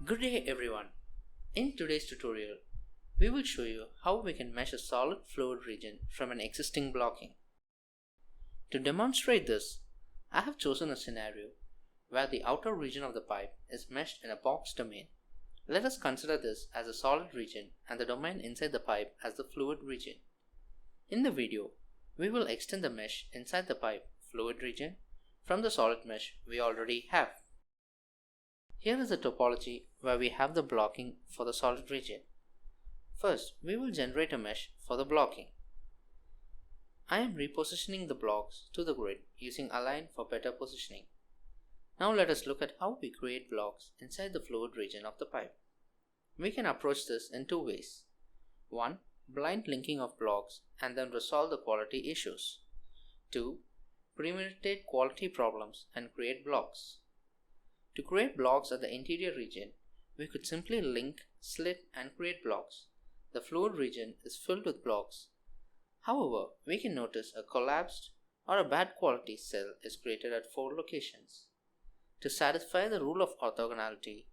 Good day everyone. In today's tutorial, we will show you how we can mesh a solid fluid region from an existing blocking. To demonstrate this, I have chosen a scenario where the outer region of the pipe is meshed in a box domain. Let us consider this as a solid region and the domain inside the pipe as the fluid region. In the video, we will extend the mesh inside the pipe fluid region from the solid mesh we already have. Here is a topology where we have the blocking for the solid region. First, we will generate a mesh for the blocking. I am repositioning the blocks to the grid using align for better positioning. Now let us look at how we create blocks inside the fluid region of the pipe. We can approach this in two ways. 1. Blind linking of blocks and then resolve the quality issues. 2. Premeditate quality problems and create blocks. To create blocks at the interior region, we could simply link, slit and create blocks. The fluid region is filled with blocks. However, we can notice a collapsed or a bad quality cell is created at 4 locations. To satisfy the rule of orthogonality,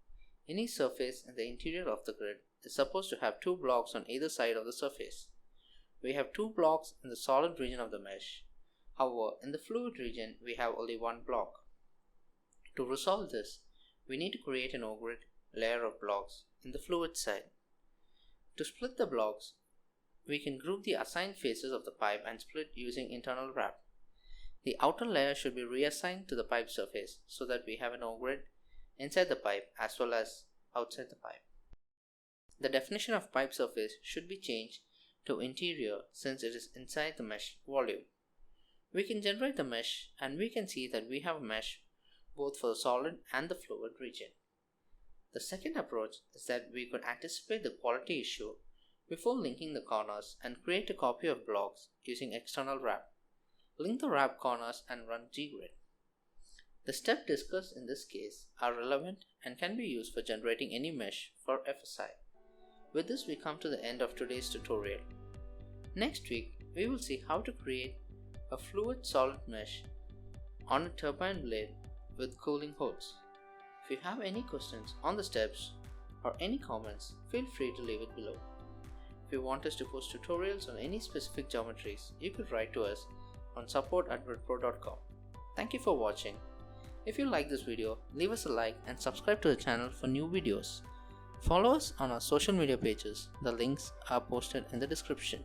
any surface in the interior of the grid is supposed to have 2 blocks on either side of the surface. We have 2 blocks in the solid region of the mesh. However, in the fluid region, we have only 1 block. To resolve this, we need to create an O-grid layer of blocks in the fluid side. To split the blocks, we can group the assigned faces of the pipe and split using internal wrap. The outer layer should be reassigned to the pipe surface so that we have an O-grid inside the pipe as well as outside the pipe. The definition of pipe surface should be changed to interior since it is inside the mesh volume. We can generate the mesh and we can see that we have a mesh both for the solid and the fluid region. The second approach is that we could anticipate the quality issue before linking the corners and create a copy of blocks using external wrap. Link the wrap corners and run Grid. The steps discussed in this case are relevant and can be used for generating any mesh for FSI. With this, we come to the end of today's tutorial. Next week, we will see how to create a fluid solid mesh on a turbine blade with cooling holes. If you have any questions on the steps or any comments, feel free to leave it below. If you want us to post tutorials on any specific geometries, you could write to us on support@gridpro.com. Thank you for watching. If you like this video, leave us a like and subscribe to the channel for new videos. Follow us on our social media pages. The links are posted in the description.